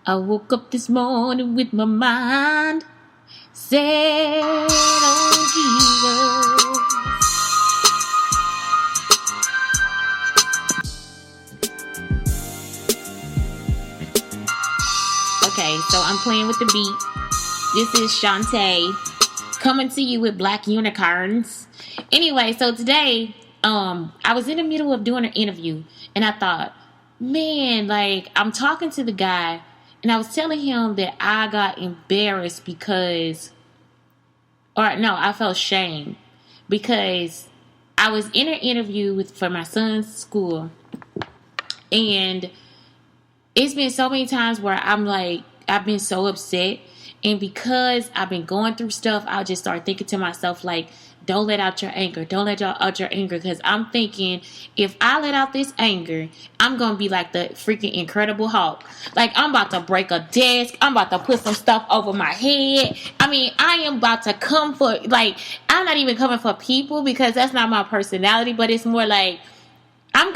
I woke up this morning with my mind set on Jesus. Okay, so I'm playing with the beat. This is Shantae coming to you with Black Unicorns. Anyway, so today, I was in the middle of doing an interview, and I thought, man, like, I'm talking to the guy, and I was telling him that I got embarrassed I felt shame because I was in an interview for my son's school, and it's been so many times where I'm like, I've been so upset. And because I've been going through stuff, I'll just start thinking to myself, like, don't let out your anger. Don't let out your anger. Because I'm thinking, if I let out this anger, I'm going to be like the freaking Incredible Hulk. Like, I'm about to break a desk. I'm about to put some stuff over my head. I mean, I am about to come for, like, I'm not even coming for people because that's not my personality. But it's more like, I'm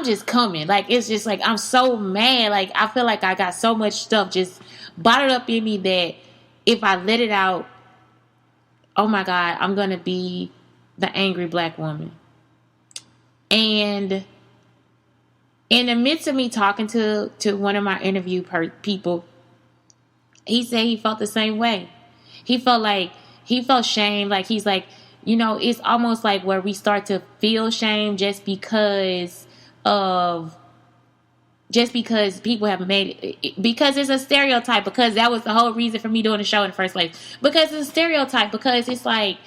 just coming. Like, it's just like, I'm so mad. Like, I feel like I got so much stuff just bottled up in me that if I let it out, oh my God, I'm going to be the angry black woman. And in the midst of me talking to one of my interview people, he said he felt the same way. He felt shame. Like, he's like, it's almost like where we start to feel shame just because people have made it, because it's a stereotype, because that was the whole reason for me doing the show in the first place, because it's a stereotype, because it's like,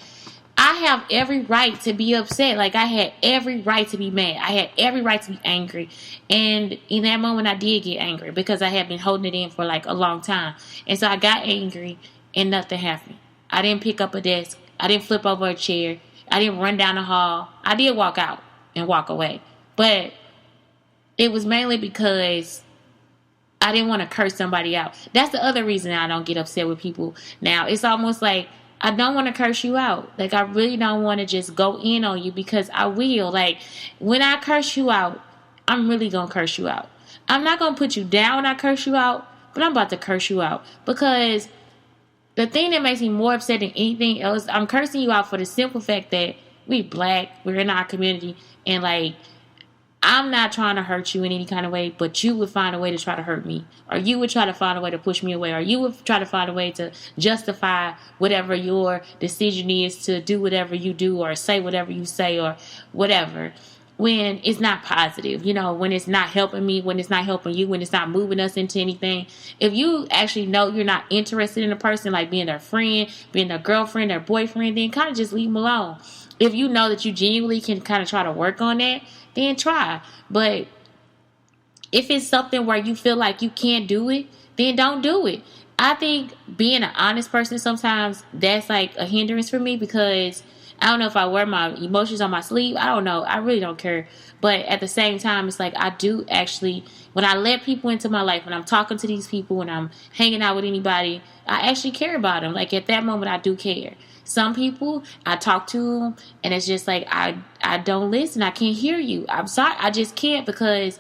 I have every right to be upset. Like, I had every right to be mad. I had every right to be angry. And in that moment, I did get angry because I had been holding it in for like a long time. And so I got angry and nothing happened. I didn't pick up a desk. I didn't flip over a chair. I didn't run down the hall. I did walk out and walk away. But it was mainly because I didn't want to curse somebody out. That's the other reason I don't get upset with people now. It's almost like I don't want to curse you out. Like, I really don't want to just go in on you, because I will. Like, when I curse you out, I'm really going to curse you out. I'm not going to put you down when I curse you out, but I'm about to curse you out. Because the thing that makes me more upset than anything else, I'm cursing you out for the simple fact that we black, we're in our community, and like, I'm not trying to hurt you in any kind of way, but you would find a way to try to hurt me. Or you would try to find a way to push me away. Or you would try to find a way to justify whatever your decision is to do whatever you do or say whatever you say or whatever. When it's not positive, when it's not helping me, when it's not helping you, when it's not moving us into anything. If you actually know you're not interested in a person, like being their friend, being their girlfriend, their boyfriend, then kind of just leave them alone. If you know that you genuinely can kind of try to work on that, then try. But if it's something where you feel like you can't do it, then don't do it. I think being an honest person, sometimes that's like a hindrance for me, because I don't know if I wear my emotions on my sleeve. I don't know. I really don't care. But at the same time, it's like, I do actually, when I let people into my life, when I'm talking to these people, when I'm hanging out with anybody, I actually care about them. Like, at that moment, I do care. Some people, I talk to them, and it's just like, I don't listen. I can't hear you. I'm sorry. I just can't, because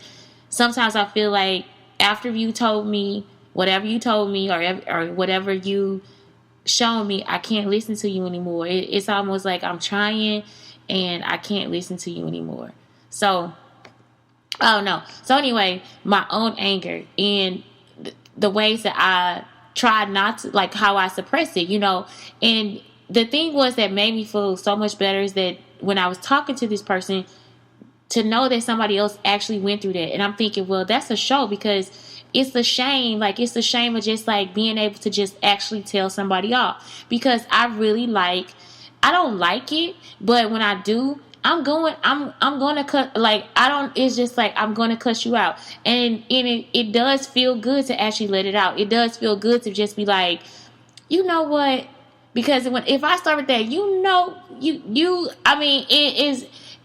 sometimes I feel like after you told me whatever you told me, or whatever you shown me, I can't listen to you anymore. It's almost like I'm trying and I can't listen to you anymore. So, oh no. So anyway, my own anger and the ways that I tried not to, like how I suppressed it, and the thing was that made me feel so much better is that when I was talking to this person, to know that somebody else actually went through that. And I'm thinking, well, that's a show, because it's the shame. Like, it's the shame of just like being able to just actually tell somebody off. Because I don't like it, but when I do, I'm going to cut, like, it's just like, I'm going to cuss you out. And it does feel good to actually let it out. It does feel good to just be like, you know what? Because if I start with that,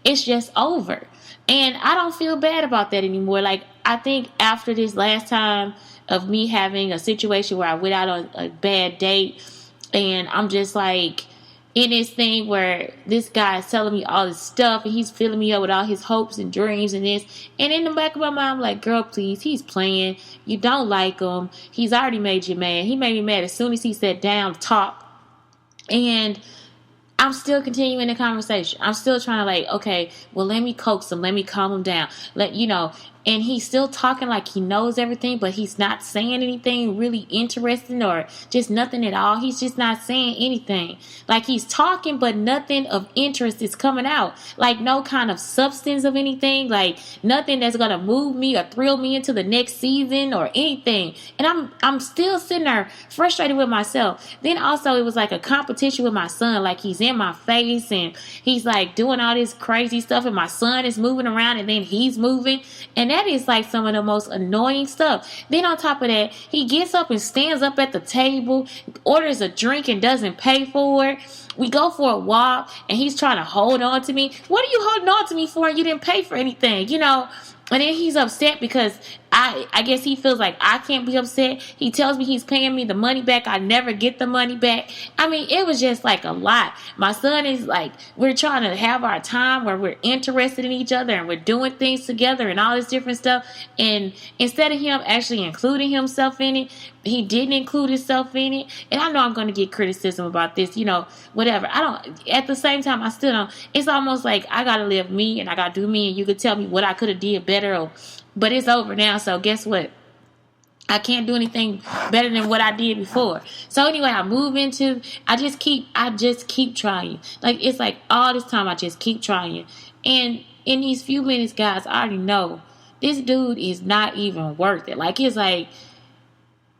it's just over. And I don't feel bad about that anymore. Like, I think after this last time of me having a situation where I went out on a bad date, and I'm just like, in this thing where this guy is telling me all this stuff and he's filling me up with all his hopes and dreams and this. And in the back of my mind, I'm like, girl, please, he's playing. You don't like him. He's already made you mad. He made me mad as soon as he sat down to talk. And I'm still continuing the conversation. I'm still trying to like, okay, well, let me coax him. Let me calm him down. And he's still talking like he knows everything, but he's not saying anything really interesting or just nothing at all. He's just not saying anything. Like he's talking, but nothing of interest is coming out. Like no kind of substance of anything. Like nothing that's going to move me or thrill me into the next season or anything. And I'm still sitting there frustrated with myself. Then also it was like a competition with my son. Like he's in my face and he's like doing all this crazy stuff and my son is moving around and then he's moving. And that is like some of the most annoying stuff. Then on top of that, he gets up and stands up at the table, orders a drink and doesn't pay for it. We go for a walk and he's trying to hold on to me. What are you holding on to me for? You didn't pay for anything, And then he's upset because I guess he feels like I can't be upset. He tells me he's paying me the money back. I never get the money back. I mean, it was just like a lot. My son is like, we're trying to have our time where we're interested in each other and we're doing things together and all this different stuff. And instead of him actually including himself in it, he didn't include himself in it. And I know I'm going to get criticism about this, whatever. At the same time, I still don't. It's almost like I got to live me and I got to do me and you could tell me what I could have did better but it's over now, so guess what? I can't do anything better than what I did before. So anyway, I just keep trying. Like, it's like all this time I just keep trying. And in these few minutes, guys, I already know this dude is not even worth it. Like, it's like,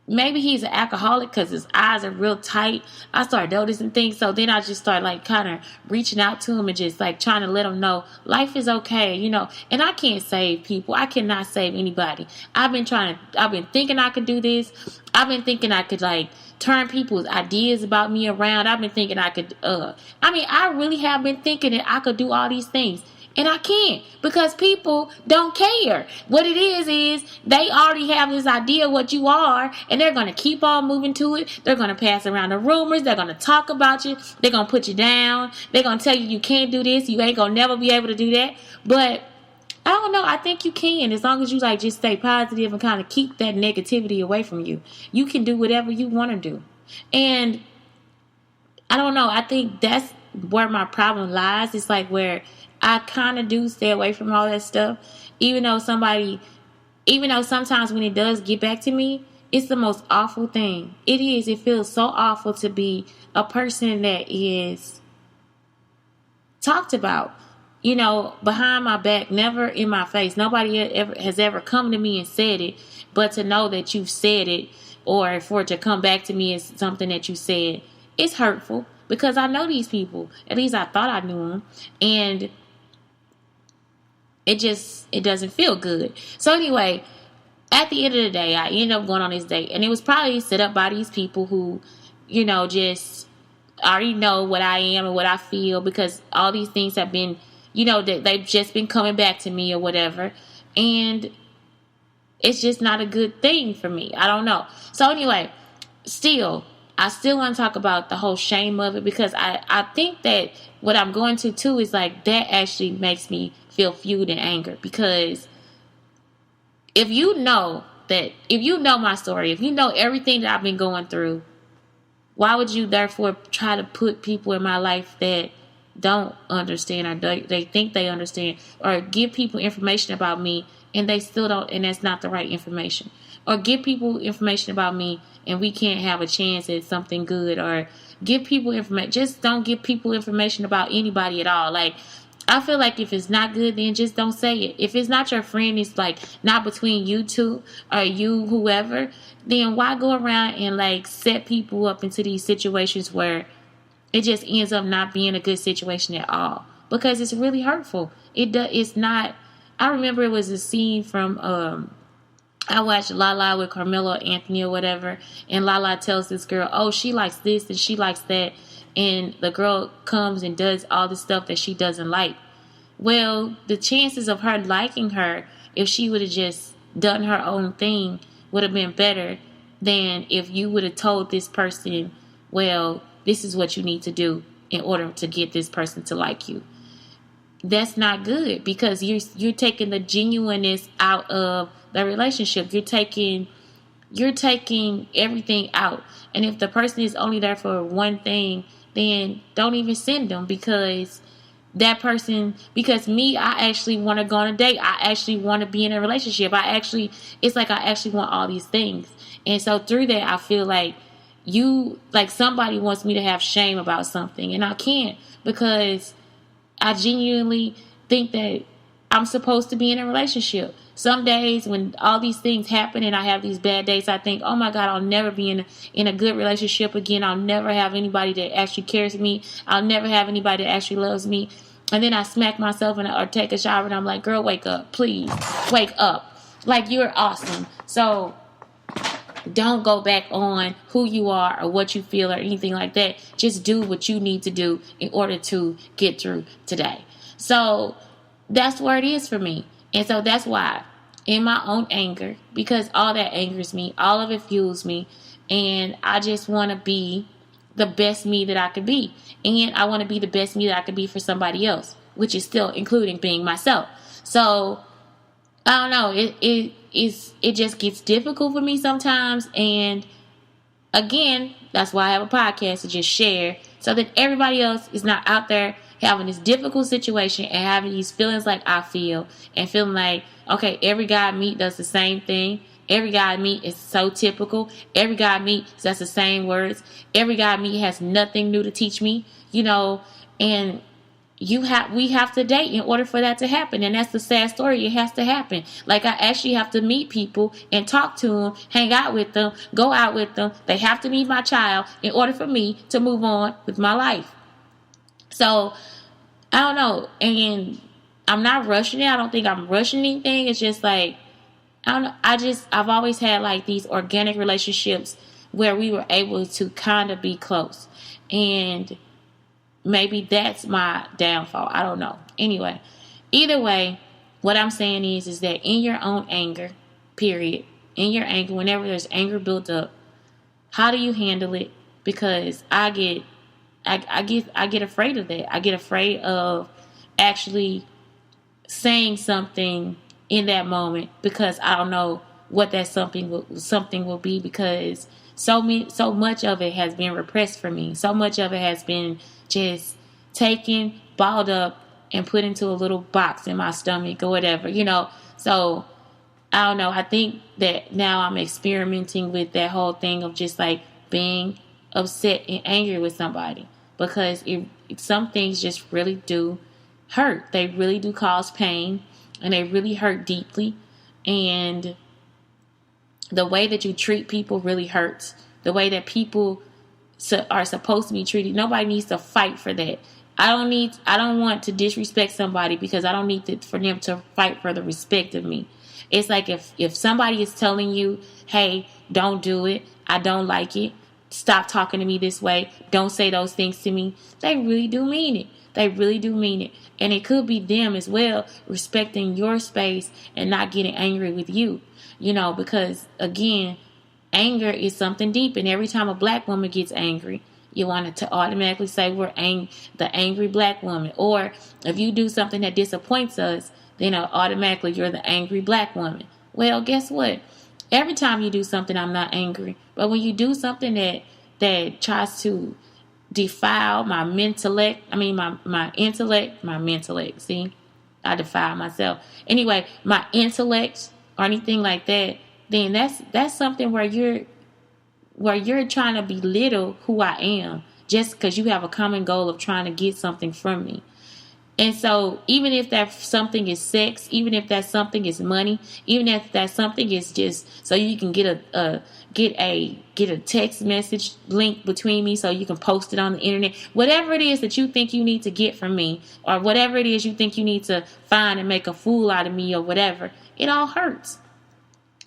maybe he's an alcoholic because his eyes are real tight. I started noticing things. So then I just started like kind of reaching out to him and just like trying to let him know life is okay, And I can't save people. I cannot save anybody. I've been thinking I could do this. I've been thinking I could like turn people's ideas about me around. I've been thinking I could, I really have been thinking that I could do all these things. And I can't because people don't care. What it is they already have this idea of what you are and they're going to keep on moving to it. They're going to pass around the rumors. They're going to talk about you. They're going to put you down. They're going to tell you can't do this. You ain't going to never be able to do that. But I don't know. I think you can as long as you like just stay positive and kind of keep that negativity away from you. You can do whatever you want to do. And I don't know. I think that's where my problem lies. It's like where I kind of do stay away from all that stuff, even though sometimes when it does get back to me, it's the most awful thing. It is. It feels so awful to be a person that is talked about, behind my back, never in my face. Nobody has ever come to me and said it, but to know that you've said it or for it to come back to me as something that you said, it's hurtful because I know these people. At least I thought I knew them. And it doesn't feel good. So anyway, at the end of the day, I ended up going on this date. And it was probably set up by these people who, just already know what I am and what I feel because all these things have been, they've just been coming back to me or whatever. And it's just not a good thing for me. I don't know. So anyway, I still want to talk about the whole shame of it because I think that what I'm going to too is like that actually makes me feel feud and anger because if you know my story, if you know everything that I've been going through, why would you therefore try to put people in my life that don't understand or they think they understand or give people information about me and they still don't, and that's not the right information, or give people information about me and we can't have a chance at something good, or give people information. Just don't give people information about anybody at all. Like, I feel like if it's not good, then just don't say it. If it's not your friend, it's like not between you two or you, whoever, then why go around and like set people up into these situations where it just ends up not being a good situation at all? Because it's really hurtful. It's not. I remember it was a scene from I watched Lala with Carmelo Anthony or whatever, and Lala tells this girl, oh, she likes this and she likes that. And the girl comes and does all the stuff that she doesn't like. Well, the chances of her liking her, if she would have just done her own thing, would have been better than if you would have told this person, well, this is what you need to do. in order to get this person to like you. That's not good, because you're taking the genuineness out of the relationship. You're taking everything out. And if the person is only there for one thing, then don't even send them, because me, I actually want to go on a date. I actually want to be in a relationship. It's like I actually want all these things. And so through that, I feel like somebody wants me to have shame about something, and I can't, because I genuinely think that I'm supposed to be in a relationship. Some days when all these things happen and I have these bad days, I think, oh my God, I'll never be in a good relationship again. I'll never have anybody that actually cares for me. I'll never have anybody that actually loves me. And then I smack myself or take a shower and I'm like, girl, wake up. Please, wake up. Like, you're awesome. So don't go back on who you are or what you feel or anything like that. Just do what you need to do in order to get through today. So that's where it is for me. And so that's why, in my own anger, because all that angers me, all of it fuels me, and I just want to be the best me that I could be. And I want to be the best me that I could be for somebody else, which is still including being myself. So I don't know. It just gets difficult for me sometimes. And again, that's why I have a podcast to just share, so that everybody else is not out there having this difficult situation and having these feelings like I feel, and feeling like, okay, every guy I meet does the same thing. Every guy I meet is so typical. Every guy I meet says the same words. Every guy I meet has nothing new to teach me, and we have to date in order for that to happen. And that's the sad story. It has to happen. Like, I actually have to meet people and talk to them, hang out with them, go out with them. They have to meet my child in order for me to move on with my life. So I don't know. And I'm not rushing it. I don't think I'm rushing anything. It's just like, I don't know. I've always had like these organic relationships where we were able to kind of be close. And maybe that's my downfall. I don't know. Anyway, either way, what I'm saying is that in your own anger, period, in your anger, whenever there's anger built up, how do you handle it? Because I get afraid of that. I get afraid of actually saying something in that moment, because I don't know what that something will be, because so much of it has been repressed for me. So much of it has been just taken, balled up, and put into a little box in my stomach or whatever, So I don't know. I think that now I'm experimenting with that whole thing of just like being upset and angry with somebody, because some things just really do hurt. They really do cause pain, and they really hurt deeply. And the way that you treat people really hurts. The way that people are supposed to be treated. Nobody needs to fight for that. I don't want to disrespect somebody, because I don't need for them to fight for the respect of me. It's like if somebody is telling you, hey, don't do it, I don't like it, stop talking to me this way, don't say those things to me, they really do mean it. They really do mean it. And it could be them as well, respecting your space and not getting angry with you. Because again, anger is something deep. And every time a black woman gets angry, you want to automatically say we're the angry black woman. Or if you do something that disappoints us, then automatically you're the angry black woman. Well, guess what? Every time you do something, I'm not angry. But when you do something that tries to defile my intellect, see, I defile myself. Anyway, my intellect or anything like that, then that's something where you're trying to belittle who I am, just because you have a common goal of trying to get something from me. And so even if that something is sex, even if that something is money, even if that something is just so you can get a text message link between me so you can post it on the internet, whatever it is that you think you need to get from me, or whatever it is you think you need to find and make a fool out of me or whatever, it all hurts.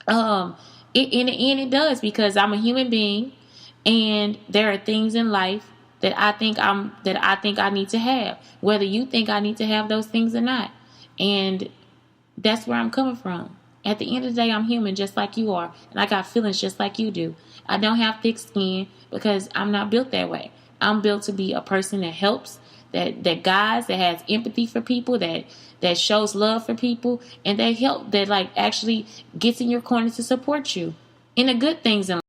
In the end, it does, because I'm a human being, and there are things in life that I think I need to have, whether you think I need to have those things or not. And that's where I'm coming from. At the end of the day, I'm human just like you are, and I got feelings just like you do. I don't have thick skin because I'm not built that way. I'm built to be a person that helps, that guides, that has empathy for people, that shows love for people, and that like actually gets in your corner to support you in the good things in